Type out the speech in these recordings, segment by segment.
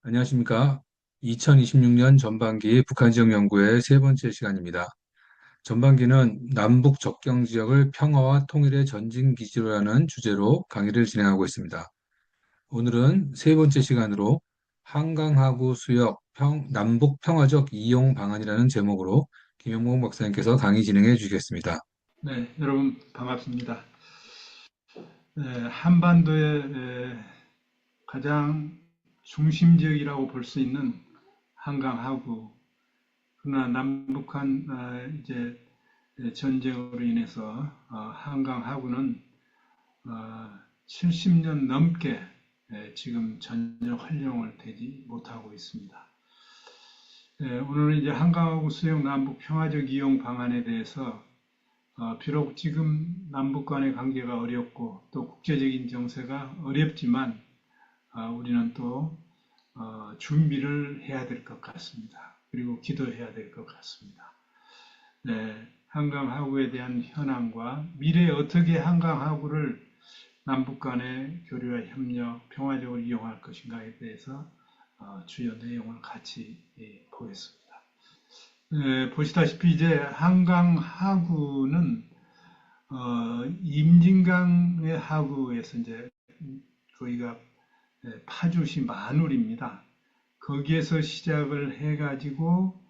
안녕하십니까. 2026년 전반기 북한 지역 연구의 세 번째 시간입니다. 전반기는 남북 접경 지역을 평화와 통일의 전진 기지로 하는 주제로 강의를 진행하고 있습니다. 오늘은 세 번째 시간으로 한강하구 수역 남북 평화적 이용 방안이라는 제목으로 김영목 박사님께서 강의 진행해 주시겠습니다. 네, 여러분 반갑습니다. 한반도의 가장 중심 지역이라고 볼 수 있는 한강 하구, 그러나 남북한 이제 전쟁으로 인해서 한강 하구는 70년 넘게 지금 전혀 활용을 되지 못하고 있습니다. 오늘은 이제 한강하구 수역 남북 평화적 이용 방안에 대해서 비록 지금 남북 간의 관계가 어렵고 또 국제적인 정세가 어렵지만 우리는 또 준비를 해야 될 것 같습니다. 그리고 기도해야 될 것 같습니다. 네, 한강 하구에 대한 현황과 미래에 어떻게 한강 하구를 남북 간의 교류와 협력, 평화적으로 이용할 것인가에 대해서 주요 내용을 같이 보겠습니다. 보시다시피 이제 한강 하구는 임진강의 하구에서 이제 거기가 파주시 만울입니다. 거기에서 시작을 해가지고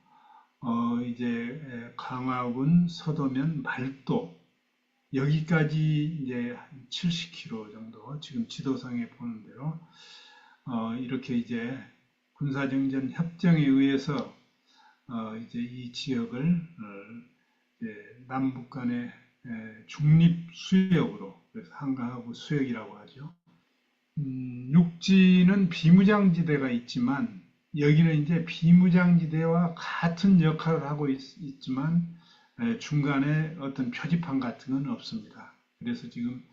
이제 강화군, 서도면, 말도 여기까지 이제 70km 정도 지금 지도상에 보는 대로 이렇게 이제 군사정전 협정에 의해서 이제 이 지역을 남북 간의 중립 수역으로, 그래서 한강하고 수역이라고 하죠. 육지는 비무장지대가 있지만 여기는 이제 비무장지대와 같은 역할을 하고 있지만 중간에 어떤 표지판 같은 건 없습니다. 그래서 지금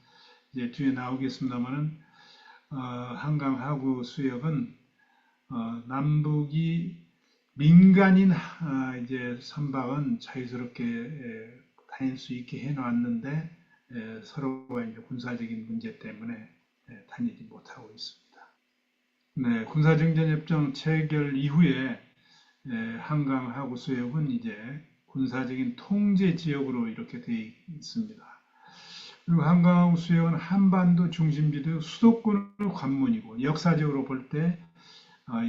이제 뒤에 나오겠습니다만은 한강하구 수역은 남북이 민간인 이제 선박은 자유스럽게 다닐 수 있게 해놨는데 서로가 이제 군사적인 문제 때문에 다니지 못하고 있습니다. 네, 군사정전협정 체결 이후에 한강하고 수역은 이제 군사적인 통제 지역으로 이렇게 되어 있습니다. 그리고 한강하고 수역은 한반도 중심지대 수도권의 관문이고 역사적으로 볼 때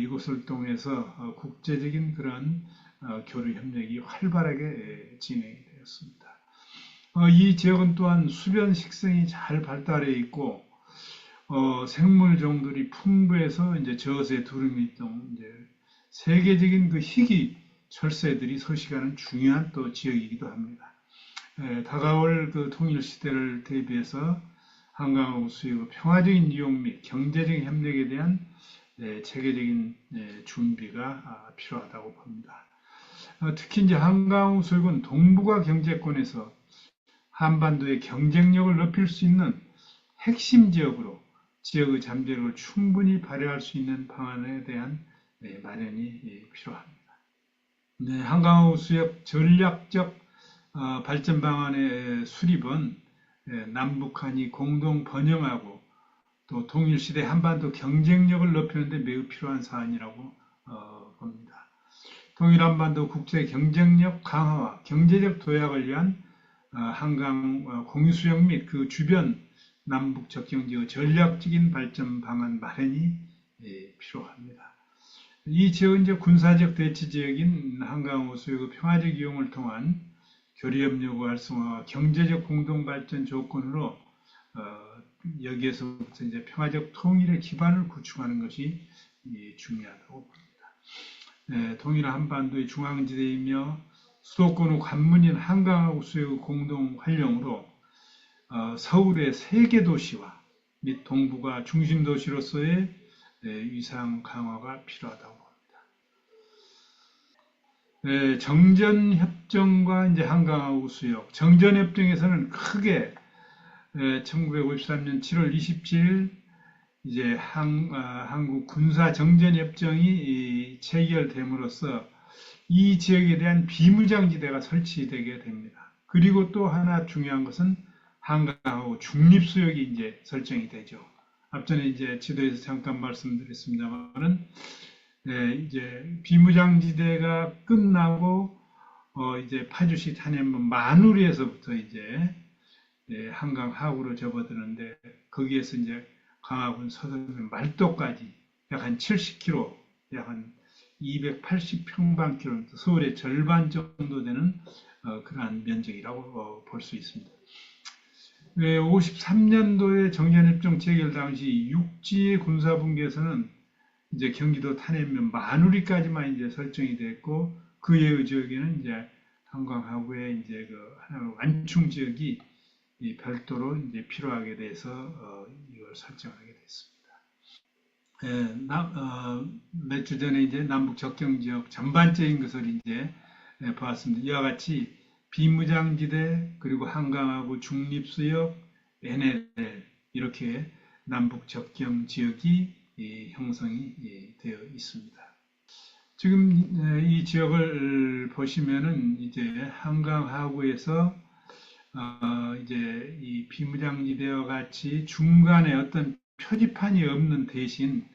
이곳을 통해서 국제적인 그런 교류 협력이 활발하게 진행이 되었습니다. 이 지역은 또한 수변 식생이 잘 발달해 있고 생물 종들이 풍부해서 이제 저수의 두루미 등 이제 세계적인 그 희귀 철새들이 서식하는 중요한 또 지역이기도 합니다. 다가올 그 통일 시대를 대비해서 한강하고 수역의 평화적인 이용 및 경제적인 협력에 대한 체계적인 준비가 필요하다고 봅니다. 특히 이제 한강하고 수역은 동북아 경제권에서 한반도의 경쟁력을 높일 수 있는 핵심 지역으로 지역의 잠재력을 충분히 발휘할 수 있는 방안에 대한 마련이 필요합니다. 네, 한강하고 수역 전략적 발전 방안의 수립은 남북한이 공동 번영하고 또 동일시대 한반도 경쟁력을 높이는 데 매우 필요한 사안이라고 봅니다. 동일 한반도 국제 경쟁력 강화와 경제적 도약을 위한 한강 공유수역 및 그 주변 남북 접경지의 전략적인 발전 방안 마련이 필요합니다. 이 지역은 이제 군사적 대치 지역인 한강호 수역의 평화적 이용을 통한 교류협력 활성화와 경제적 공동 발전 조건으로 여기에서부터 이제 평화적 통일의 기반을 구축하는 것이 중요하다고 봅니다. 동일 한반도의 중앙지대이며 수도권의 관문인 한강하고 수역의 공동 활용으로 서울의 세계 도시화 및 동북아 중심 도시로서의 위상 강화가 필요하다고 봅니다. 정전협정과 이제 한강하고 수역. 정전협정에서는 크게 1953년 7월 27일 이제 한국 군사정전협정이 체결됨으로써 이 지역에 대한 비무장지대가 설치되게 됩니다. 그리고 또 하나 중요한 것은 한강하고 중립수역이 이제 설정이 되죠. 앞전에 이제 지도에서 잠깐 말씀드렸습니다만은 이제 비무장지대가 끝나고 이제 파주시 탄해문 마누리에서부터 이제 한강 하구로 접어드는데 거기에서 이제 강화군 서도면 말도까지 약 한 70km, 약 한 280평방킬로미터, 서울의 절반 정도 되는 그러한 면적이라고 볼 수 있습니다. 53년도에 정전협정 체결 당시 육지의 군사분계선은 이제 경기도 탄해면 마누리까지만 이제 설정이 됐고 그 외의 지역에는 이제 한강하구의 이제 그 하나의 완충 지역이 별도로 이제 필요하게 돼서 이걸 설정하게 됐습니다. 몇 주 전에 이제 남북 접경 지역 전반적인 것을 이제 보았습니다. 이와 같이 비무장지대 그리고 한강하구 중립수역 NLL 이렇게 남북 접경 지역이 형성이 되어 있습니다. 지금 이 지역을 보시면은 이제 한강 하구에서 이제 이 비무장지대와 같이 중간에 어떤 표지판이 없는 대신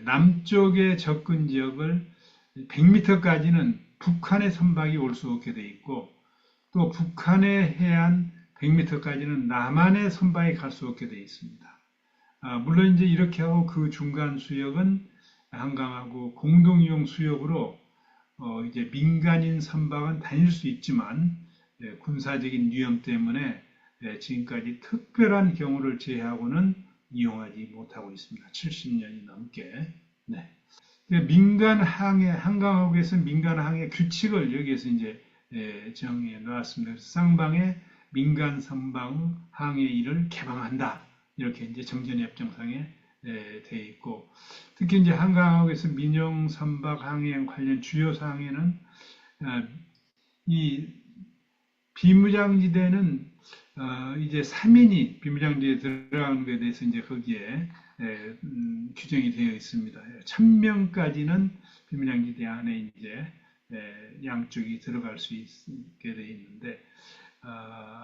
남쪽의 접근 지역을 100m까지는 북한의 선박이 올 수 없게 돼 있고 또 북한의 해안 100m까지는 남한의 선박이 갈 수 없게 돼 있습니다. 물론 이제 이렇게 하고 그 중간 수역은 한강하고 공동이용 수역으로 이제 민간인 선박은 다닐 수 있지만 군사적인 위험 때문에 지금까지 특별한 경우를 제외하고는 이용하지 못하고 있습니다. 70년이 넘게. 네. 민간 항해, 한강하고에서 민간 항해 규칙을 여기에서 이제 정해 놓았습니다. 쌍방의 민간 선박 항해일을 개방한다. 이렇게 이제 정전협정상에 되어 있고, 특히 이제 한강하고에서 민영 선박 항해 관련 주요 사항에는 이 비무장지대는 이제 3인이 비무장지대에 들어가는 것에 대해서 이제 거기에 규정이 되어 있습니다. 1000명까지는 비무장지대 안에 이제 양쪽이 들어갈 수 있게 되어 있는데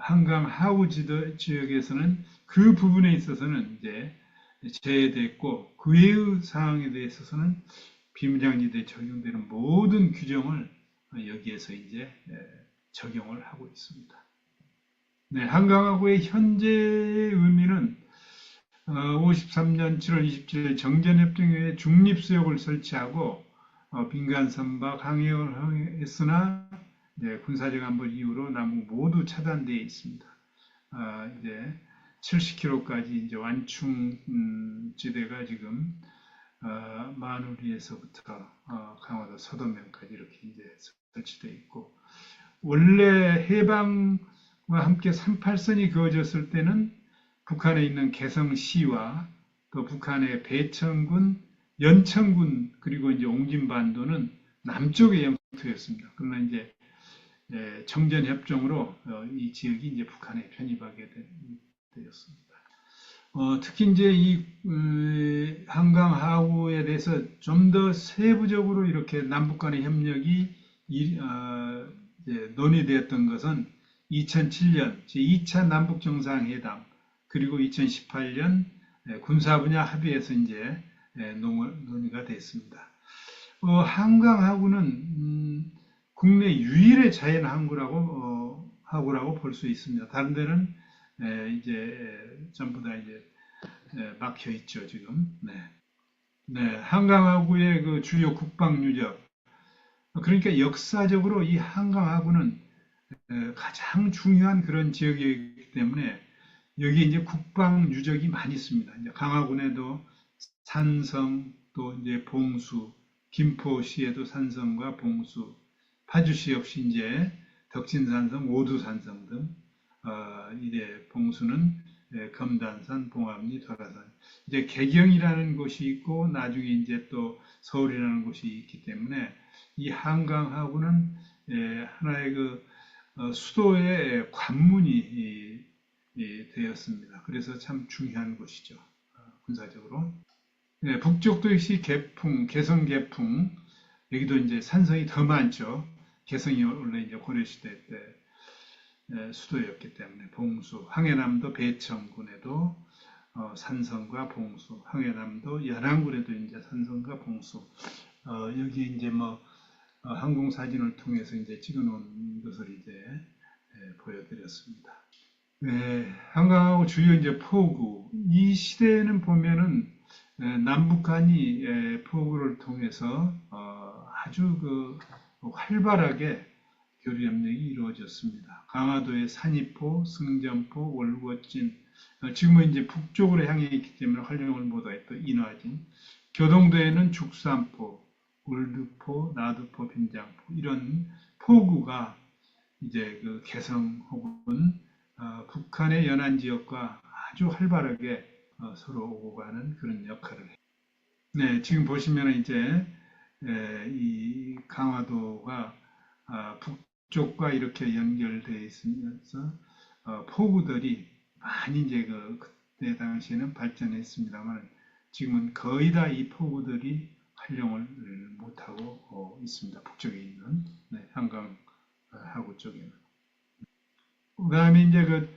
한강 하구 지역에서는 그 부분에 있어서는 이제 제외됐고 그 외의 사항에 대해서는 비무장지대에 적용되는 모든 규정을 여기에서 이제 적용을 하고 있습니다. 네, 한강하구의 현재의 의미는 53년 7월 27일 정전협정에 중립수역을 설치하고 민간선박 항해를 했으나 군사적 안보 이유로 남북 모두 차단되어 있습니다. 이제 70km까지 이제 완충 지대가 지금 마누리에서부터 강화도 서도면까지 이렇게 이제 설치되어 있고 원래 해방과 함께 38선이 그어졌을 때는 북한에 있는 개성시와 또 북한의 배천군, 연천군 그리고 이제 옹진반도는 남쪽의 영토였습니다. 그러나 이제 정전협정으로 이 지역이 이제 북한에 편입하게 되었습니다. 특히 이제 이 한강 하구에 대해서 좀 더 세부적으로 이렇게 남북 간의 협력이 논의되었던 것은 2007년 제2차 남북 정상회담 그리고 2018년 군사 분야 합의에서 이제 논의가 됐습니다. 한강하구는 국내 유일의 자연 항구라고 볼 수 있습니다. 다른 데는 이제 전부 다 이제 막혀 있죠 지금. 네. 네, 한강하구의 그 주요 국방 유적. 그러니까 역사적으로 이 한강하구는 가장 중요한 그런 지역이기 때문에 여기 이제 국방 유적이 많이 있습니다. 이제 강화군에도 산성, 또 이제 봉수, 김포시에도 산성과 봉수, 파주시 역시 이제 덕진산성, 오두산성 등 이제 봉수는 금단산, 봉암리, 도라산. 이제 개경이라는 곳이 있고 나중에 이제 또 서울이라는 곳이 있기 때문에 이 한강하고는 하나의 그 수도의 관문이 되었습니다. 그래서 참 중요한 곳이죠. 군사적으로. 네, 북쪽도 역시 개풍, 개성 개풍. 여기도 이제 산성이 더 많죠. 개성이 원래 이제 고려시대 때 수도였기 때문에 봉수, 황해남도 배천군에도 산성과 봉수, 황해남도 연안군에도 이제 산성과 봉수. 여기 이제 뭐 항공 사진을 통해서 이제 찍어놓은 것을 이제 보여드렸습니다. 네, 한강하고 주요 이제 포구. 이 시대에는 보면은 남북한이 포구를 통해서 아주 그 활발하게 교류 협력이 이루어졌습니다. 강화도의 산이포, 승전포, 월거진, 지금은 이제 북쪽으로 향해 있기 때문에 활용을 못하겠다. 인화진, 교동도에는 죽산포, 울두포, 나두포, 빈장포 이런 포구가 이제 그 개성 혹은 북한의 연안 지역과 아주 활발하게 서로 오고 가는 그런 역할을 해요. 네, 지금 보시면 이제 이 강화도가 북쪽과 이렇게 연결되어 있으면서 포구들이 많이 이제 그때 당시에는 발전했습니다만 지금은 거의 다 이 포구들이 활용을 못하고 있습니다. 북쪽에 있는 한강 하구 쪽에는. 그다음에 이제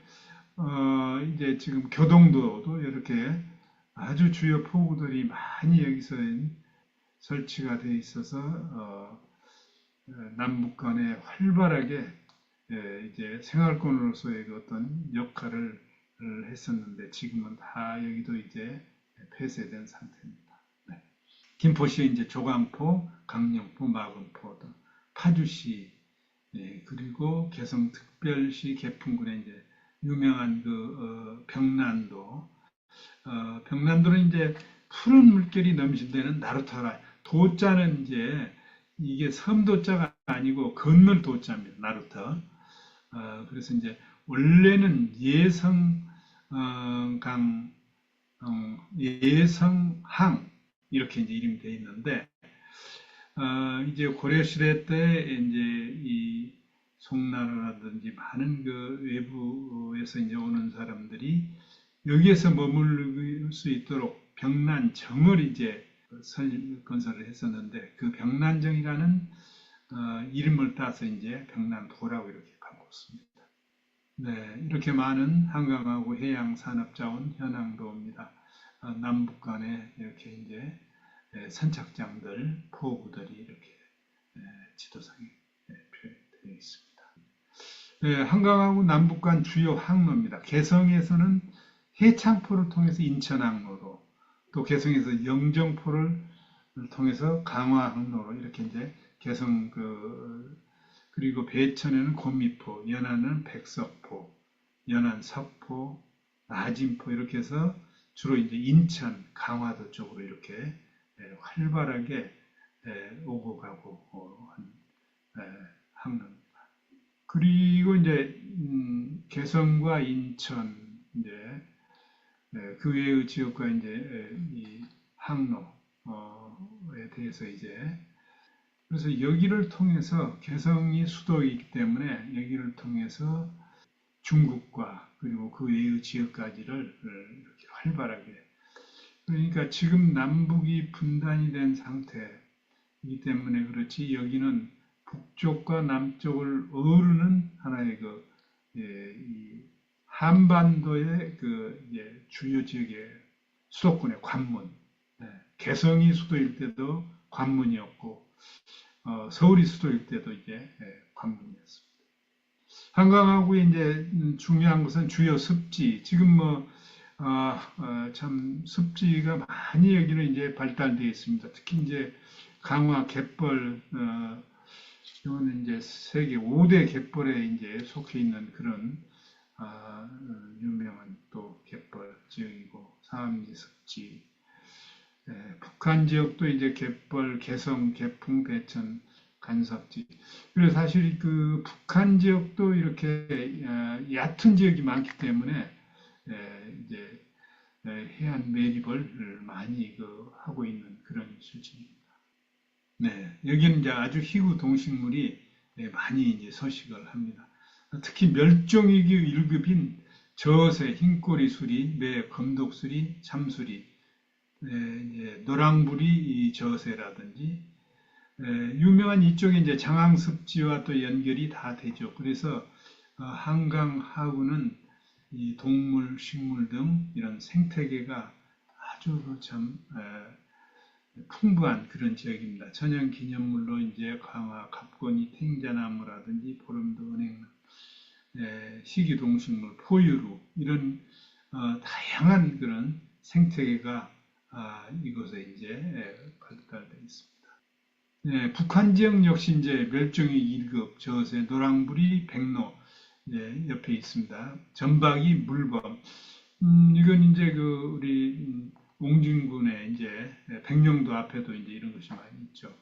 이제 지금 교동도도 이렇게 아주 주요 포구들이 많이 여기서 설치가 돼 있어서 남북 간에 활발하게 이제 생활권으로서의 그 어떤 역할을 했었는데 지금은 다 여기도 이제 폐쇄된 상태입니다. 네. 김포시 이제 조강포, 강령포, 마금포, 파주시, 그리고 개성특별시 개풍군의 이제 유명한 병난도, 병난도는 이제 푸른 물결이 넘신다는 나루터라. 도자는 이제 이게 섬도자가 아니고 건널 도자입니다. 나루터. 그래서 이제 원래는 예성항 이렇게 이제 이름이 되어 있는데 이제 고려시대 때 이제 이 송나라라든지 많은 그 외부에서 이제 오는 사람들이 여기에서 머무를 수 있도록 병난정을 이제 건설을 했었는데 그 병난정이라는 이름을 따서 이제 병난도라고 이렇게 바꿨습니다. 네, 이렇게 많은 한강하고 해양 산업 자원 현황도입니다. 남북 간에 이렇게 이제 선착장들, 포구들이 이렇게 지도상에 표현되어 있습니다. 네, 한강하고 남북 간 주요 항로입니다. 개성에서는 해창포를 통해서 인천항로로, 또 개성에서 영정포를 통해서 강화항로로 이렇게 이제 개성 그리고 배천에는 고미포, 연안은 백석포, 연안 석포, 나진포 이렇게 해서 주로 이제 인천, 강화도 쪽으로 이렇게 활발하게 오고 가고 한 항로입니다. 그리고 이제 개성과 인천 이제 그 외의 지역과 이제 이 항로에 대해서 이제 그래서 여기를 통해서 개성이 수도이기 때문에 여기를 통해서 중국과 그리고 그 외의 지역까지를 이렇게 활발하게 그러니까 지금 남북이 분단이 된 상태이기 때문에 그렇지 여기는 북쪽과 남쪽을 어우르는 하나의 이 한반도의 주요 지역의 수도권의 관문. 개성이 수도일 때도 관문이었고 서울이 수도일 때도 이제 관문이었습니다. 한강하고 이제 중요한 것은 주요 습지. 지금 참 습지가 많이 여기는 이제 발달되어 있습니다. 특히 이제 강화 갯벌 이거는 이제 세계 5대 갯벌에 이제 속해 있는 그런 유명한 또 갯벌 지역이고 사암리 습지 북한 지역도 이제 갯벌 개성 개풍 대천 간섭지 그래서 사실 그 북한 지역도 이렇게 얕은 지역이 많기 때문에 이제 해안 매립을 많이 하고 있는 그런 수지입니다. 네, 여기는 이제 아주 희귀 동식물이 많이 이제 서식을 합니다. 특히 멸종위기 1급인 저새, 흰꼬리 수리, 매, 검독수리, 참수리, 이제 노랑부리 이 저새라든지 유명한 이쪽에 이제 장항습지와 또 연결이 다 되죠. 그래서 한강 하구는 이 동물, 식물 등 이런 생태계가 아주 참 풍부한 그런 지역입니다. 천연 기념물로 이제 강화, 갑건이, 탱자나무라든지 보름도 은행나무, 희귀동식물, 포유류 이런 다양한 그런 생태계가 이곳에 이제 발달되어 있습니다. 북한 지역 역시 이제 멸종위 1급 저세 노랑부리 백로 옆에 있습니다. 전박이 물범 이건 이제 그 우리 옹진군의 이제 백령도 앞에도 이제 이런 것이 많이 있죠.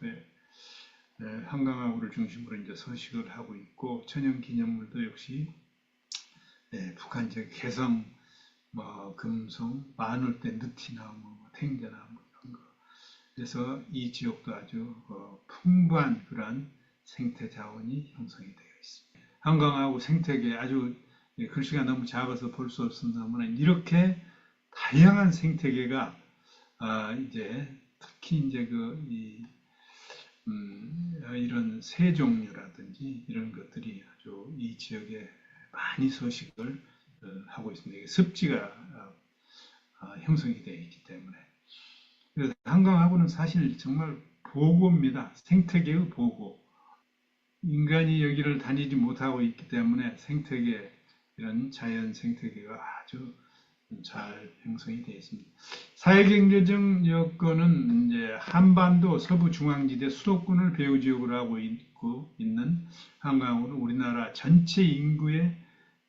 한강화구를 중심으로 이제 서식을 하고 있고 천연 기념물도 역시 북한 지역 개성, 뭐 금성, 마늘대, 느티나무, 탱자나무 이런 거. 그래서 이 지역도 아주 풍부한 그런 생태 자원이 형성이 되어 있습니다. 한강하고 생태계 아주 글씨가 너무 작아서 볼 수 없습니다만 이렇게 다양한 생태계가 이제 특히 이제 이런 새종류라든지 이런 것들이 아주 이 지역에 많이 서식을 하고 있습니다. 습지가 형성이 되어 있기 때문에. 그래서 한강하고는 사실 정말 보고입니다. 생태계의 보고. 인간이 여기를 다니지 못하고 있기 때문에 생태계, 이런 자연 생태계가 아주 잘 형성이 되어 있습니다. 사회경제적 여건은 이제 한반도 서부중앙지대 수도권을 배후지역으로 하고 있는 한강으로 우리나라 전체 인구의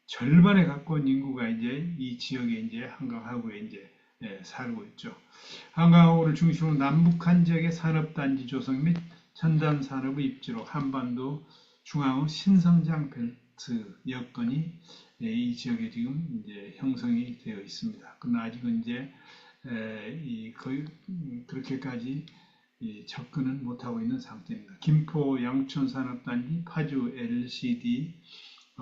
절반에 가까운 인구가 이제 이 지역에 이제 한강하구에 이제 살고 있죠. 한강하구를 중심으로 남북한 지역의 산업단지 조성 및 첨단 산업의 입지로 한반도 중앙의 신성장 벨트 여건이 이 지역에 지금 이제 형성이 되어 있습니다. 그러나 아직은 이제 거의 그렇게까지 접근은 못하고 있는 상태입니다. 김포 양촌 산업단지, 파주 LCD,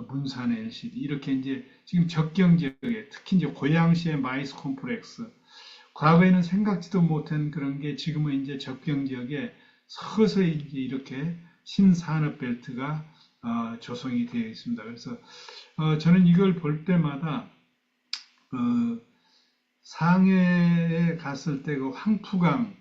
문산 LCD 이렇게 이제 지금 접경 지역에 특히 이제 고양시의 마이스 콤플렉스 과거에는 생각지도 못한 그런 게 지금은 이제 접경 지역에 서서히 이제 이렇게 신산업 벨트가 조성이 되어 있습니다. 그래서 저는 이걸 볼 때마다 상해에 갔을 때 그 황푸강을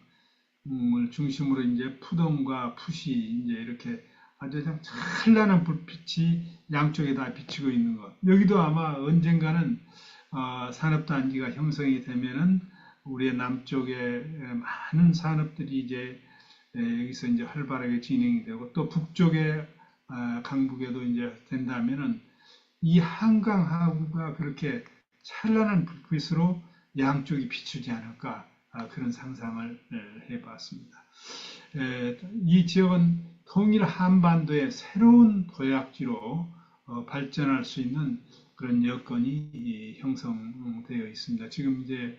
중심으로 이제 푸동과 푸시 이제 이렇게 아주 그냥 찬란한 불빛이 양쪽에 다 비치고 있는 것. 여기도 아마 언젠가는 산업단지가 형성이 되면은 우리의 남쪽에 많은 산업들이 이제 여기서 이제 활발하게 진행이 되고 또 북쪽에 강북에도 이제 된다면은 이 한강하구가 그렇게 찬란한 불빛으로 양쪽이 비추지 않을까 그런 상상을 해봤습니다. 이 지역은 통일 한반도의 새로운 도약지로 발전할 수 있는 그런 여건이 형성되어 있습니다. 지금 이제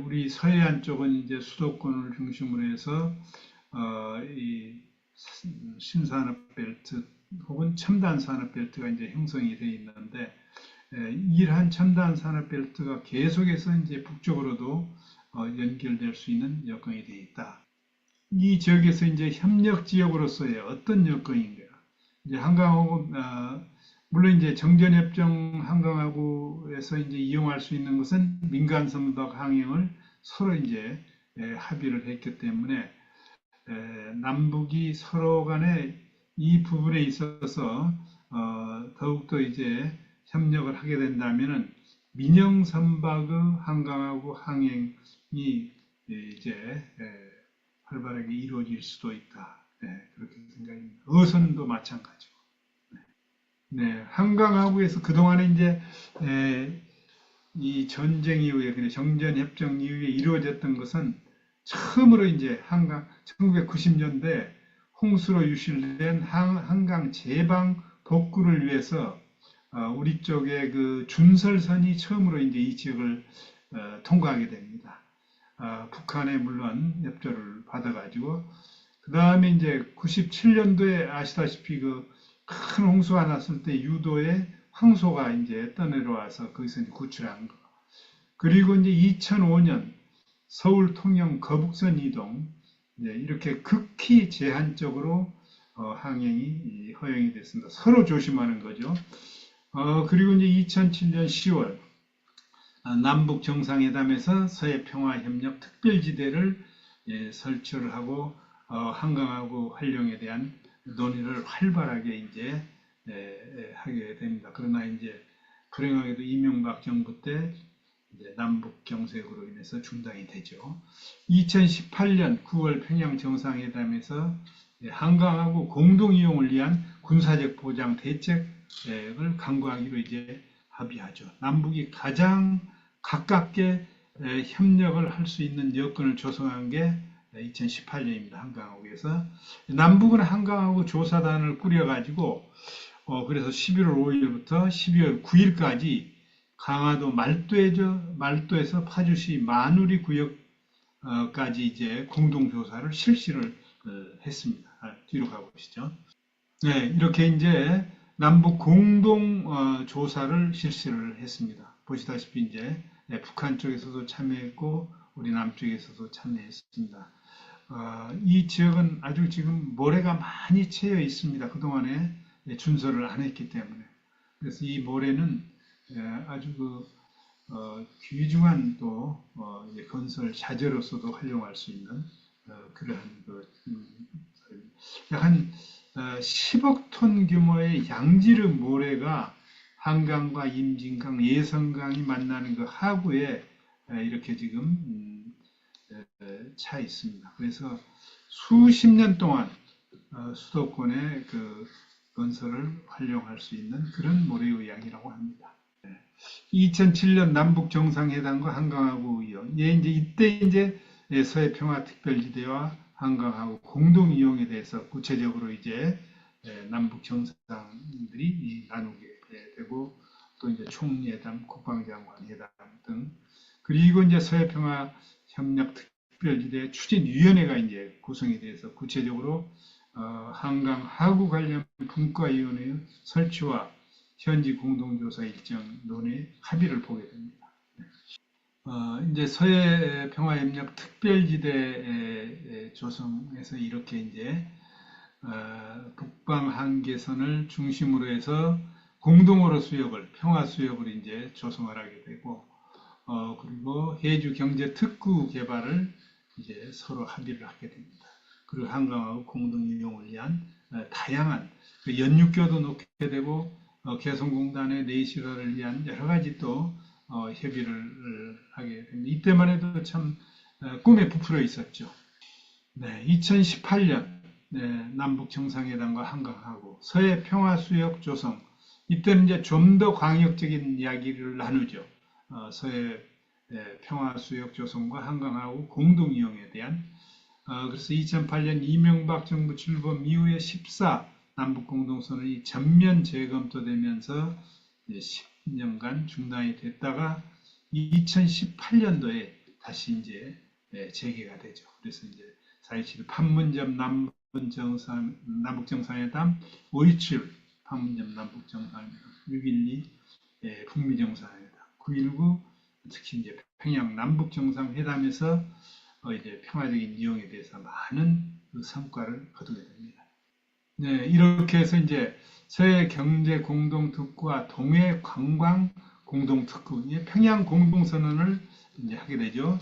우리 서해안 쪽은 이제 수도권을 중심으로 해서 이 신산업 벨트 혹은 첨단 산업 벨트가 이제 형성이 되어 있는데 이러한 첨단 산업 벨트가 계속해서 이제 북쪽으로도 연결될 수 있는 여건이 되어 있다. 이 지역에서 이제 협력 지역으로서의 어떤 여건인가? 이제 한강하고 물론 이제 정전협정 한강하고에서 이제 이용할 수 있는 것은 민간 선박 항행을 서로 이제 합의를 했기 때문에 남북이 서로 간에 이 부분에 있어서 더욱더 이제 협력을 하게 된다면은 민영 선박의 한강하고 항행이 이제 활발하게 이루어질 수도 있다. 그렇게 생각합니다. 어선도 마찬가지고. 네, 한강하구에서 그동안에 이제 이 전쟁 이후에, 정전협정 이후에 이루어졌던 것은 처음으로 이제 한강, 1990년대 홍수로 유실된 한강 제방 복구를 위해서 우리 쪽에 그 준설선이 처음으로 이제 이 지역을 통과하게 됩니다. 북한에 물론 협조를 받아가지고 그 다음에 이제 97년도에 아시다시피 그 큰 홍수가 났을 때 유도에 황소가 이제 떠내려와서 거기서 이제 구출한 거. 그리고 이제 2005년 서울 통영 거북선 이동 이렇게 극히 제한적으로 항행이 허용이 됐습니다. 서로 조심하는 거죠. 그리고 이제 2007년 10월 남북 정상회담에서 서해 평화협력 특별지대를 설치를 하고 한강하고 활용에 대한 논의를 활발하게 이제 하게 됩니다. 그러나 이제 불행하게도 이명박 정부 때 이제 남북 경색으로 인해서 중단이 되죠. 2018년 9월 평양 정상회담에서 한강하고 공동 이용을 위한 군사적 보장 대책을 강구하기로 이제 합의하죠. 남북이 가장 가깝게 협력을 할 수 있는 여건을 조성한 게 2018년입니다. 한강하고에서 남북은 한강하고 조사단을 꾸려가지고 그래서 11월 5일부터 12월 9일까지 강화도 말도에서 파주시 마누리 구역까지 이제 공동조사를 실시를 했습니다. 뒤로 가보시죠. 네, 이렇게 이제 남북 공동 조사를 실시를 했습니다. 보시다시피 이제 북한 쪽에서도 참여했고 우리 남쪽에서도 참여했습니다. 이 지역은 아주 지금 모래가 많이 채여 있습니다. 그동안에 준설을 안 했기 때문에. 그래서 이 모래는 아주 귀중한 또 건설 자재로서도 활용할 수 있는 그러한 약한 10억 톤 규모의 양지르 모래가 한강과 임진강, 예성강이 만나는 그 하구에 이렇게 지금 차 있습니다. 그래서 수십 년 동안 수도권의 그 건설을 활용할 수 있는 그런 모래의 양이라고 합니다. 2007년 남북 정상회담과 한강하고 이용. 이때 이제 서해평화특별지대와 한강하고 공동 이용에 대해서 구체적으로 이제 남북 정상들이 나누게 되고 또 이제 총리회담, 국방장관 회담 등 그리고 이제 서해평화협력특별지대 추진위원회가 이제 구성이 돼서 구체적으로 한강 하구 관련 분과위원회의 설치와 현지 공동조사 일정 논의 합의를 보게 됩니다. 이제 서해 평화협력 특별지대 조성에서 이렇게 이제 북방 한계선을 중심으로 해서 공동어로 수역을 평화 수역을 이제 조성을 하게 되고 그리고 해주 경제 특구 개발을 이제 서로 합의를 하게 됩니다. 그리고 한강하고 공동 이용을 위한 다양한 연육교도 놓게 되고 개성공단의 내시화를 위한 여러 가지 또 협의를 하게 됩니다. 이때만 해도 참 꿈에 부풀어 있었죠. 네, 2018년 남북 정상회담과 한강하고 서해 평화수역 조성 이때는 이제 좀 더 광역적인 이야기를 나누죠. 서해 평화수역 조성과 한강하고 공동 이용에 대한 그래서 2008년 이명박 정부 출범 이후에 14 남북 공동선언이 전면 재검토되면서 10년간 중단이 됐다가 2018년도에 다시 이제 재개가 되죠. 그래서 이제 4.27 판문점 남북 정상회담, 5.27 판문점 남북 정상회담, 6.12 북미 정상회담, 9.19 특히 이제 평양 남북 정상회담에서 이제 평화적인 이용에 대해서 많은 그 성과를 거두게 됩니다. 네, 이렇게 해서 이제 서해 경제 공동 특구와 동해 관광 공동 특구, 평양 공동 선언을 이제 하게 되죠.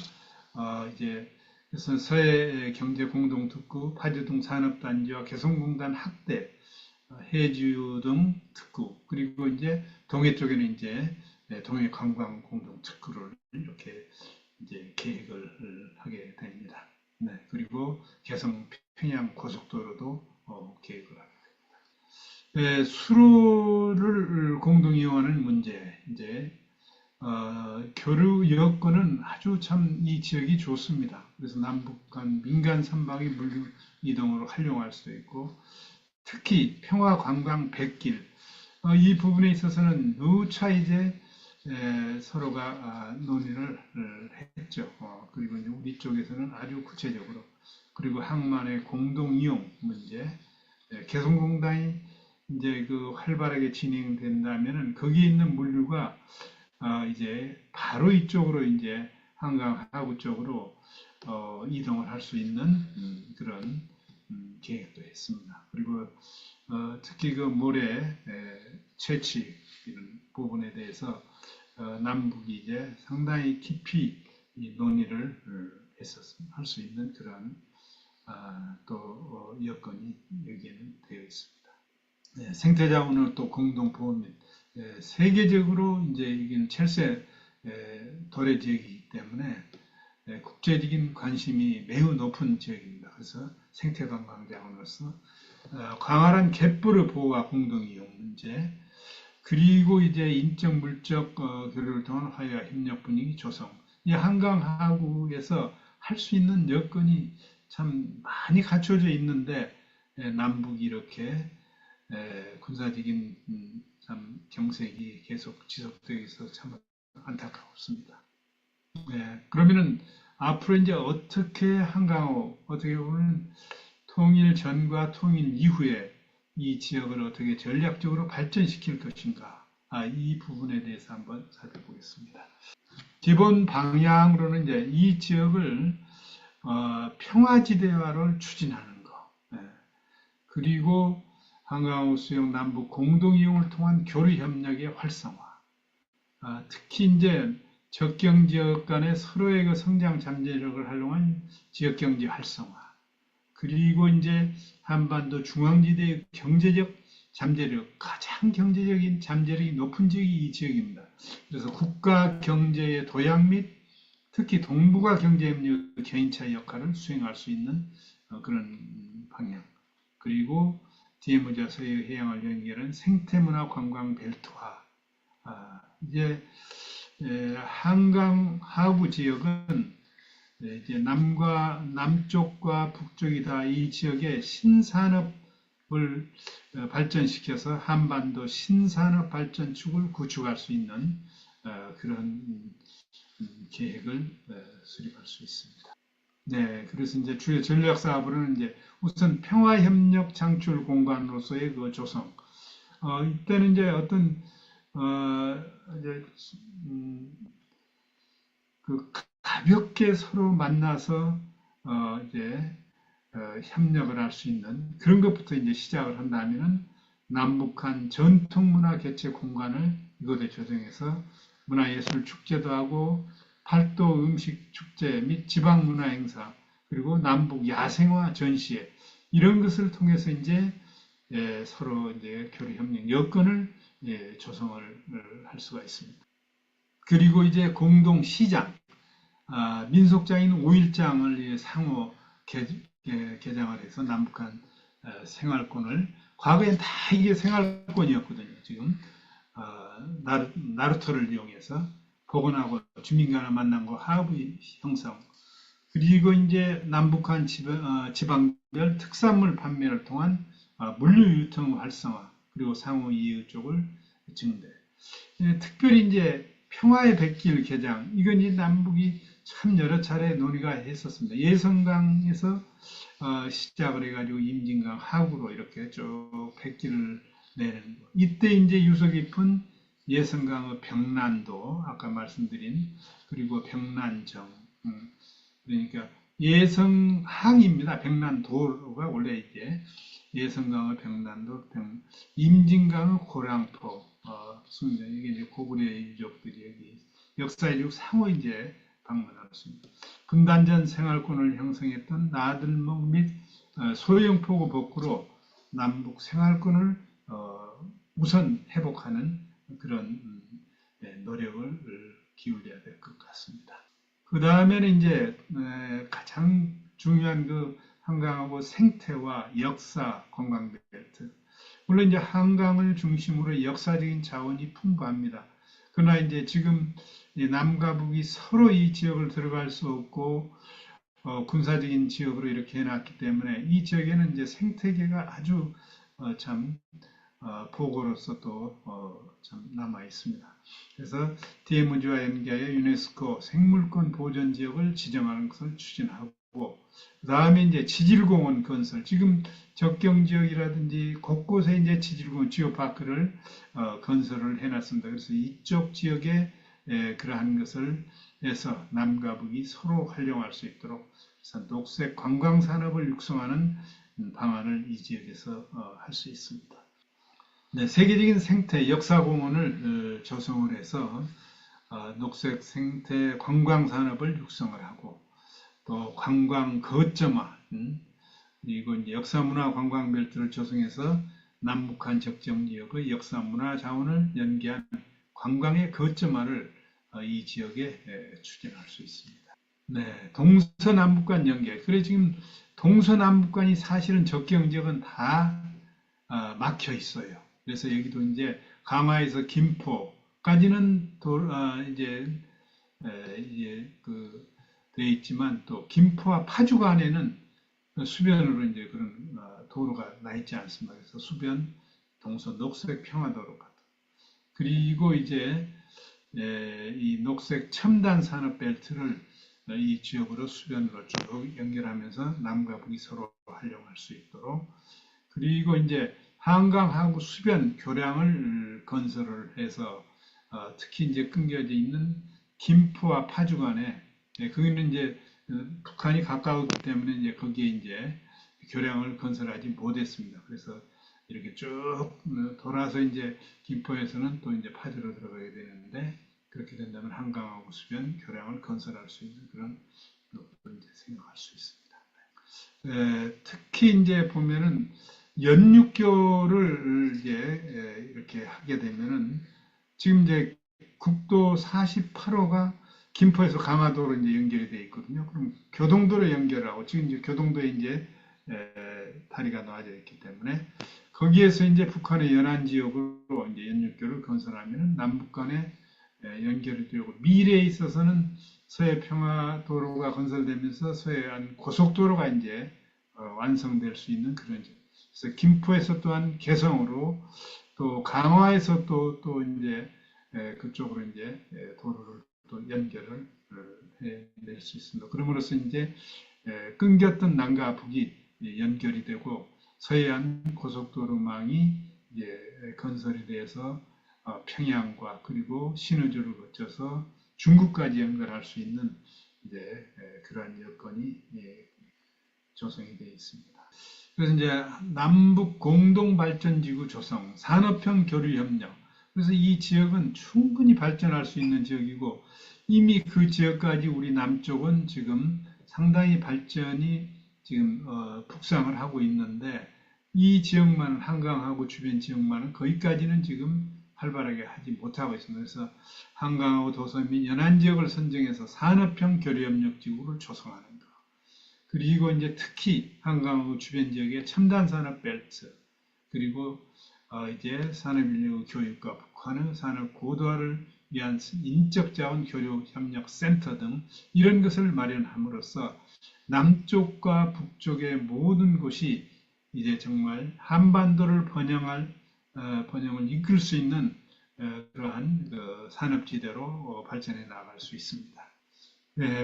이제 그래서 서해 경제 공동 특구, 파주등 산업단지와 개성공단 확대, 해주 등 특구, 그리고 이제 동해 쪽에는 이제 동해 관광 공동 특구를 이렇게 이제 계획을 하게 됩니다. 네, 그리고 개성 평양 고속도로도 계획을 하게 됩니다. 네, 수로를 공동 이용하는 문제, 이제 교류 여건은 아주 참 이 지역이 좋습니다. 그래서 남북 간 민간 선박의 물류 이동으로 활용할 수도 있고, 특히 평화 관광 백길 이 부분에 있어서는 누차 이제 서로가 논의를 했죠. 그리고 이제 우리 쪽에서는 아주 구체적으로 그리고 항만의 공동 이용 문제, 개성공단이 이제 그 활발하게 진행된다면은 거기에 있는 물류가 이제 바로 이쪽으로 이제 한강 하구 쪽으로 이동을 할 수 있는 그런 계획도 했습니다. 그리고 특히 그 모래 채취 이런 부분에 대해서 남북이 이제 상당히 깊이 이 논의를 할 수 있는 그러한 또 여건이 여기에는 되어 있습니다. 네, 생태자원은 또 공동보호 및 세계적으로 이제 이게 첼세 도래 지역이기 때문에 국제적인 관심이 매우 높은 지역입니다. 그래서 생태관광자원으로서 광활한 갯벌의 보호와 공동이용 문제, 그리고 이제 인적 물적 교류를 통한 화해와 협력 분위기 조성. 이 한강 하구에서 할 수 있는 여건이 참 많이 갖춰져 있는데 남북이 이렇게 군사적인 참 경색이 계속 지속되어 있어서 참 안타깝습니다. 그러면은 앞으로 이제 어떻게 한강호 어떻게 보면 통일 전과 통일 이후에 이 지역을 어떻게 전략적으로 발전시킬 것인가? 이 부분에 대해서 한번 살펴보겠습니다. 기본 방향으로는 이제 이 지역을 평화지대화를 추진하는 거, 그리고 한강호 수역 남북 공동 이용을 통한 교류 협력의 활성화, 특히 이제 접경 지역 간의 서로의 그 성장 잠재력을 활용한 지역 경제 활성화, 그리고 이제 한반도 중앙지대의 경제적 잠재력, 가장 경제적인 잠재력이 높은 지역이 이 지역입니다. 그래서 국가 경제의 도약 및 특히 동북아 경제협력 개인차의 역할을 수행할 수 있는 그런 방향. 그리고 DMZ 서해 해양을 연결하는 생태문화 관광 벨트화. 이제 한강 하부 지역은 이제 남쪽과 북쪽이 다 이 지역의 신산업을 발전시켜서 한반도 신산업 발전축을 구축할 수 있는 그런 계획을 수립할 수 있습니다. 네, 그래서 이제 주요 전략 사업으로는 이제 우선 평화협력 창출 공간으로서의 그 조성. 이때는 이제 어떤 이제 그 가볍게 서로 만나서 이제 협력을 할 수 있는 그런 것부터 이제 시작을 한다면은 남북한 전통문화 개최 공간을 이곳에 조성해서 문화예술 축제도 하고 팔도 음식 축제 및 지방문화 행사 그리고 남북 야생화 전시회 이런 것을 통해서 이제 서로 이제 교류 협력 여건을 조성을 할 수가 있습니다. 그리고 이제 공동 시장 민속장인 5일장을 상호 개장을 해서 남북한 생활권을 과거엔 다 이게 생활권이었거든요. 지금 나루터를 이용해서 복원하고 주민 간을 만난 거 하부 형성 그리고 이제 남북한 지방별 특산물 판매를 통한 물류 유통 활성화 그리고 상호 이해 쪽을 증대. 특별히 이제 평화의 백길 개장 이건 이제 남북이 참 여러 차례 논의가 했었습니다. 예성강에서 시작을 해가지고 임진강 하구로 이렇게 쭉 백길을 내는 거. 이때 이제 유서 깊은 예성강의 병난도 아까 말씀드린 그리고 병난정 그러니까 예성항입니다. 병난도가 원래 이게 예성강의 병난도 임진강의 고랑포 순전 이게 이제 고구려 유족들이 여기 역사유적 상호 이제 방문하였습니다. 분단전 생활권을 형성했던 나들목 및 소형포구 복구로 남북 생활권을 우선 회복하는 그런 노력을 기울여야 될 것 같습니다. 그 다음에는 이제 가장 중요한 그 한강하고 생태와 역사 관광벨트. 물론 이제 한강을 중심으로 역사적인 자원이 풍부합니다. 그러나 이제 지금 남과 북이 서로 이 지역을 들어갈 수 없고 군사적인 지역으로 이렇게 해놨기 때문에 이 지역에는 이제 생태계가 아주 참 보고로서 또 참 남아 있습니다. 그래서 DMZ와 연계하여 유네스코 생물권 보전 지역을 지정하는 것을 추진하고 그 다음에 이제 지질공원 건설 지금 접경 지역이라든지 곳곳에 이제 지질공원 지오파크를 건설을 해놨습니다. 그래서 이쪽 지역에 그러한 것을 해서 남과 북이 서로 활용할 수 있도록 그래서 녹색 관광 산업을 육성하는 방안을 이 지역에서 할 수 있습니다. 네, 세계적인 생태 역사공원을 조성을 해서 녹색 생태 관광 산업을 육성을 하고 또 관광 거점화, 그리고 이제 역사문화 관광벨트를 조성해서 남북한 적정지역의 역사문화 자원을 연계한 관광의 거점화를 이 지역에 추진할 수 있습니다. 네, 동서남북 간 연계. 그래 지금 동서남북 간이 사실은 접경 지역은 다 막혀 있어요. 그래서 여기도 이제 강화에서 김포까지는 이제 돼 있지만 또 김포와 파주 간에는 수변으로 이제 그런 도로가 나 있지 않습니다. 그래서 수변 동서 녹색 평화도로가 그리고 이제 이 녹색 첨단 산업 벨트를 이 지역으로 수변으로 쭉 연결하면서 남과 북이 서로 활용할 수 있도록 그리고 이제 한강하고 수변 교량을 건설을 해서 특히 이제 끊겨져 있는 김포와 파주 간에 거기는 이제 북한이 가까웠기 때문에 이제 거기에 이제 교량을 건설하지 못했습니다. 그래서 이렇게 쭉 돌아서 이제 김포에서는 또 이제 파주로 들어가게 되는데 그렇게 된다면 한강하고 수변 교량을 건설할 수 있는 그런 것도 이제 생각할 수 있습니다. 특히 이제 보면은 연육교를 이제 이렇게 하게 되면은 지금 이제 국도 48호가 김포에서 강화도로 이제 연결이 되어 있거든요. 그럼 교동도로 연결하고 지금 이제 교동도에 이제 다리가 놓아져 있기 때문에 거기에서 이제 북한의 연안 지역으로 이제 연육교를 건설하면 남북 간에 연결이 되고 미래에 있어서는 서해 평화도로가 건설되면서 서해안 고속도로가 이제 완성될 수 있는 그런 점. 그래서 김포에서 또한 개성으로 또 강화에서 또 이제 그쪽으로 이제 도로를 또 연결을 해낼 수 있습니다. 그럼으로써 이제 끊겼던 남과 북이 연결이 되고 서해안 고속도로망이 이제 건설이 돼서 평양과 그리고 신의주를 거쳐서 중국까지 연결할 수 있는 이제 그러한 여건이 조성이 되어 있습니다. 그래서 이제 남북 공동발전지구 조성, 산업형 교류협력. 그래서 이 지역은 충분히 발전할 수 있는 지역이고 이미 그 지역까지 우리 남쪽은 지금 상당히 발전이 지금 북상을 하고 있는데 이 지역만 한강하고 주변 지역만은 거기까지는 지금 활발하게 하지 못하고 있습니다. 그래서 한강하고 도서 및 연안 지역을 선정해서 산업형 교류협력 지구를 조성하는 것. 그리고 이제 특히 한강하고 주변 지역의 첨단 산업 벨트 그리고 이제 산업인력 교육과 북한의 산업 고도화를 위한 인적 자원 교류 협력 센터 등 이런 것을 마련함으로써 남쪽과 북쪽의 모든 곳이 이제 정말 한반도를 번영을 이끌 수 있는 그러한 산업지대로 발전해 나갈 수 있습니다.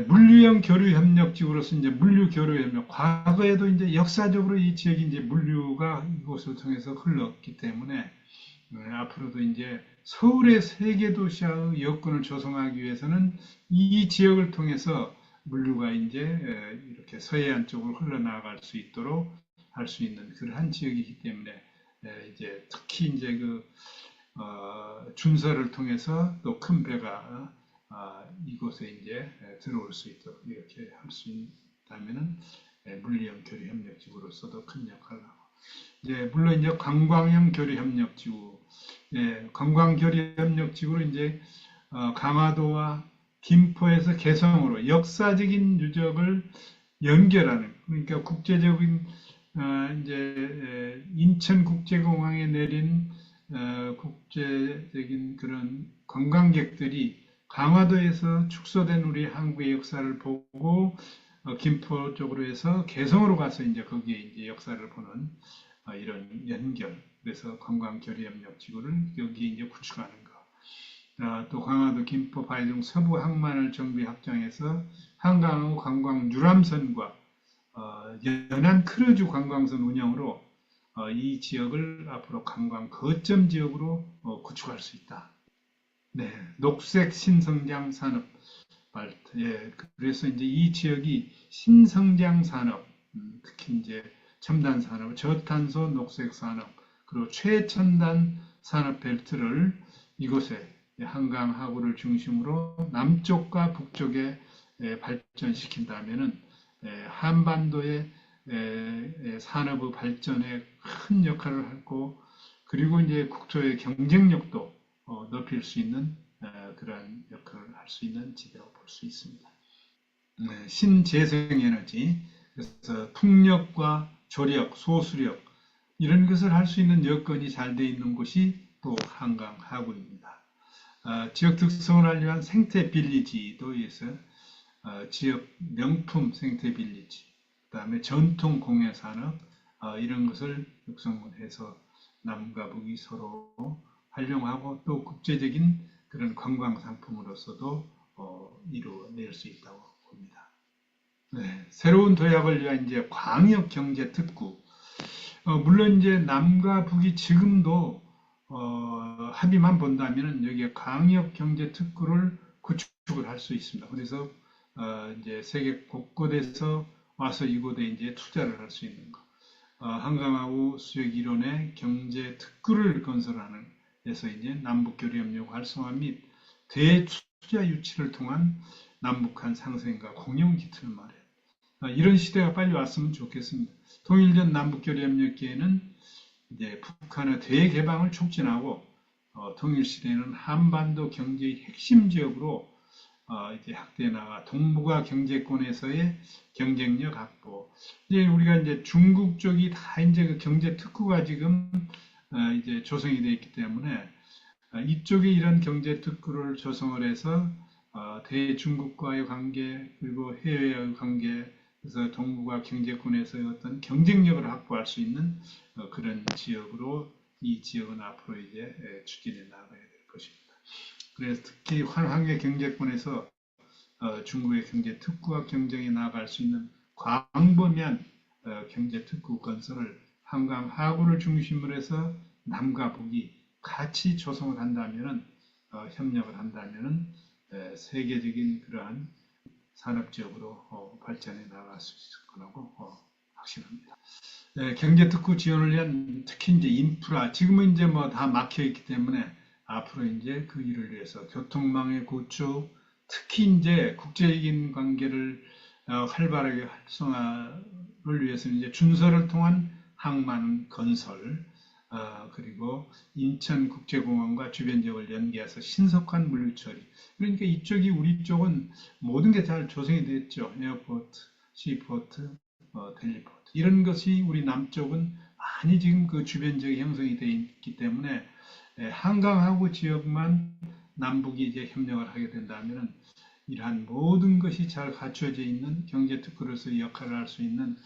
물류형 교류협력지구로서 이제 물류교류협력, 과거에도 이제 역사적으로 이 지역이 이제 물류가 이곳을 통해서 흘렀기 때문에 앞으로도 이제 서울의 세계도시화의 여건을 조성하기 위해서는 이 지역을 통해서 물류가 이제 이렇게 서해안 쪽으로 흘러나갈 수 있도록 할 수 있는 그러한 지역이기 때문에 이제 특히 이제 준서를 통해서 또 큰 배가 이곳에 이제 들어올 수 있도록 이렇게 할 수 있다면은 물리형 교류 협력지구로서도 큰 역할을 하고 이제 물론 이제 관광형 교류 협력지구, 관광 교류 협력지구로 이제 강화도와 김포에서 개성으로 역사적인 유적을 연결하는 그러니까 국제적인 이제 인천국제공항에 내린 국제적인 그런 관광객들이 강화도에서 축소된 우리 한국의 역사를 보고 김포 쪽으로 해서 개성으로 가서 이제 거기에 이제 역사를 보는 이런 연결. 그래서 관광 교류협력 지구를 여기에 이제 구축하는 거. 또 강화도, 김포, 바이등 서부 항만을 정비 확장해서 한강하고 관광 유람선과 연안 크루즈 관광선 운영으로 이 지역을 앞으로 관광 거점 지역으로 구축할 수 있다. 네, 녹색 신성장 산업 발트. 그래서 이제 이 지역이 신성장 산업, 특히 이제 첨단 산업, 저탄소 녹색 산업, 그리고 최첨단 산업 벨트를 이곳에 한강 하구를 중심으로 남쪽과 북쪽에 발전시킨다면은 한반도의 산업의 발전에 큰 역할을 하고 그리고 이제 국토의 경쟁력도 높일 수 있는 그러한 역할을 할 수 있는 지대라고 볼 수 있습니다. 네, 신재생에너지, 그래서 풍력과 조력, 소수력 이런 것을 할 수 있는 여건이 잘 돼 있는 곳이 또 한강 하구입니다. 지역 특성을 알려한 생태 빌리지도 있어요. 지역 명품 생태 빌리지, 그다음에 전통 공예 산업 이런 것을 육성해서 남과 북이 서로 활용하고 또 국제적인 그런 관광 상품으로서도 이루어낼 수 있다고 봅니다. 네, 새로운 도약을 위한 이제 광역 경제 특구. 물론 이제 남과 북이 지금도 합의만 본다면은 여기에 광역 경제 특구를 구축을 할 수 있습니다. 그래서 이제 세계 곳곳에서 와서 이곳에 이제 투자를 할 수 있는 거. 한강하고 수역 이론의 경제 특구를 건설하는 데서 이제 남북 교류 협력 활성화 및 대투자 유치를 통한 남북한 상생과 공용 기틀 마련. 이런 시대가 빨리 왔으면 좋겠습니다. 통일된 남북교류협력기에는 이제 북한의 대개방을 촉진하고 통일 시대에는 한반도 경제의 핵심 지역으로 이제 확대해 나가 동북아 경제권에서의 경쟁력 확보. 이제 우리가 이제 중국 쪽이 다 이제 그 경제 특구가 지금 이제 조성이 되어 있기 때문에 이쪽에 이런 경제 특구를 조성을 해서 대중국과의 관계 그리고 해외와의 관계 그래서 동북아 경제권에서의 어떤 경쟁력을 확보할 수 있는 그런 지역으로 이 지역은 앞으로 이제 추진해 나가야 될 것입니다. 그래서 특히 환환계 경제권에서 중국의 경제 특구와 경쟁에 나아갈 수 있는 광범위한 경제 특구 건설을 한강 하구를 중심으로 해서 남과 북이 같이 조성을 한다면은 협력을 한다면은 세계적인 그러한 산업지역으로 발전해 나갈 수 있을 거라고 확신합니다. 경제 특구 지원을 위한 특히 이제 인프라 지금은 이제 뭐 다 막혀 있기 때문에 앞으로 이제 그 일을 위해서 교통망의 구축 특히 이제 국제적인 관계를 활발하게 활성화를 위해서는 이제 준서를 통한 항만 건설 그리고 인천국제공항과 주변 지역을 연계해서 신속한 물류 처리. 그러니까 이쪽이 우리 쪽은 모든 게 잘 조성이 됐죠. 에어포트, 시포트, 텔리포트. 이런 것이 우리 남쪽은 많이 지금 그 주변 지역이 형성이 되어 있기 때문에 한강하고 지역만 남북이 이제 협력을 하게 된다면 이러한 모든 것이 잘 갖춰져 있는 경제 특구로서 역할을 할 수 있는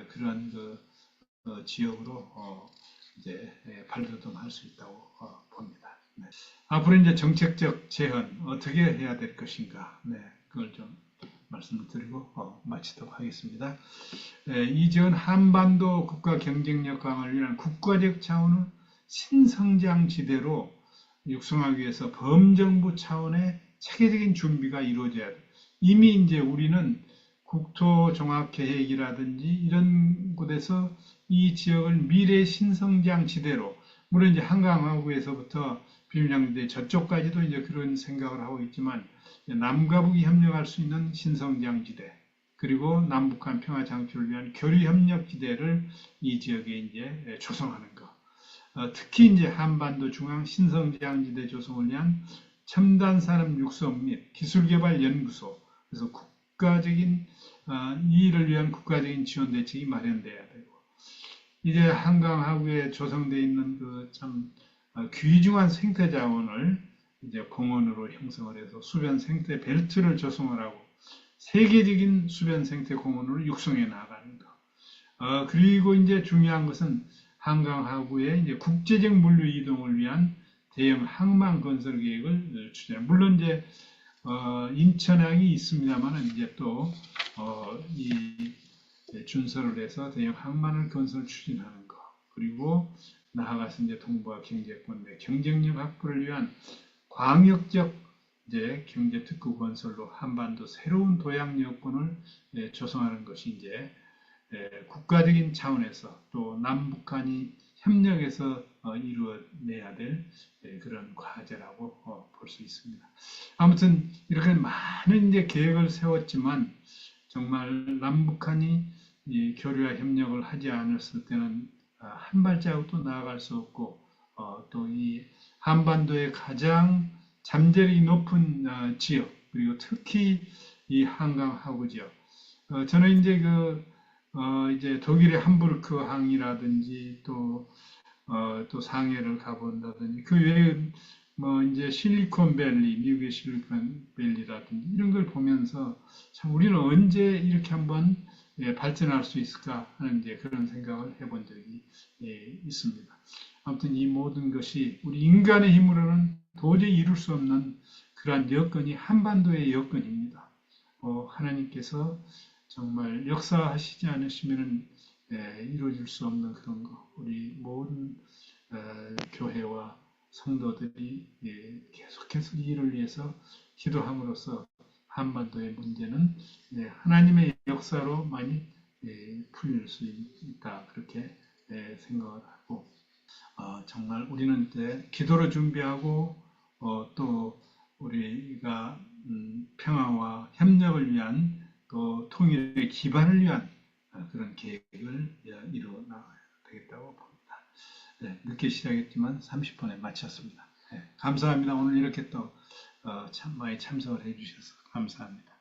그런 그 지역으로 이제 발돋움할 수 있다고 봅니다. 네. 앞으로 이제 정책적 제헌 어떻게 해야 될 것인가, 네, 그걸 좀 말씀을 드리고 마치도록 하겠습니다. 이 지원 한반도 국가 경쟁력 강화를 위한 국가적 차원의 신성장 지대로 육성하기 위해서 범정부 차원의 체계적인 준비가 이루어져야 돼. 이미 이제 우리는 국토종합계획이라든지 이런 곳에서 이 지역을 미래 신성장 지대로 물론 이제 한강하구에서부터 비밀장지대 저쪽까지도 이제 그런 생각을 하고 있지만 남과 북이 협력할 수 있는 신성장 지대 그리고 남북한 평화 장치를 위한 교류 협력 지대를 이 지역에 이제 조성하는 것. 특히 이제 한반도 중앙 신성장 지대 조성을 위한 첨단 산업 육성 및 기술개발 연구소 그래서 국가적인 이를 위한 국가적인 지원 대책이 마련돼야 되고 이제 한강 하구에 조성되어 있는 그 참 귀중한 생태 자원을 이제 공원으로 형성을 해서 수변 생태 벨트를 조성을 하고 세계적인 수변 생태 공원으로 육성해 나가는 것. 그리고 이제 중요한 것은 한강 하구의 이제 국제적 물류 이동을 위한 대형 항만 건설 계획을 추진합니다. 물론 이제 인천항이 있습니다만은 이제 또 이 준설을 해서 대형 항만을 건설 추진하는 것 그리고 나아가서 이제 동북아 경제권 내 경쟁력 확보를 위한 광역적 이제 경제 특구 건설로 한반도 새로운 도약 여건을 조성하는 것이 이제 국가적인 차원에서 또 남북한이 협력해서 이루어내야 될 그런 과제라고 볼 수 있습니다. 아무튼 이렇게 많은 이제 계획을 세웠지만 정말 남북한이 이 교류와 협력을 하지 않았을 때는 한 발자국도 나아갈 수 없고 또 이 한반도의 가장 잠재력이 높은 지역 그리고 특히 이 한강 하구 지역 저는 이제 이제 독일의 함부르크 항이라든지 또 상해를 가본다든지 그 외에 뭐 이제 실리콘밸리, 미국의 실리콘밸리라든지 이런 걸 보면서 참 우리는 언제 이렇게 한번 발전할 수 있을까 하는 이제 그런 생각을 해본 적이 있습니다. 아무튼 이 모든 것이 우리 인간의 힘으로는 도저히 이룰 수 없는 그러한 여건이 한반도의 여건입니다. 하나님께서 정말 역사하시지 않으시면 이루어질 수 없는 그런 거. 우리 모든 교회와 성도들이 계속해서 이 일을 위해서 기도함으로써 한반도의 문제는 하나님의 역사로 많이 풀릴 수 있다. 그렇게 생각을 하고 정말 우리는 이제 기도로 준비하고 또 우리가 평화와 협력을 위한 또 통일의 기반을 위한 그런 계획을 이루어 나가야 되겠다고 봅니다. 네, 늦게 시작했지만 30분에 마쳤습니다. 네, 감사합니다. 오늘 이렇게 또 참 많이 참석을 해주셔서 감사합니다.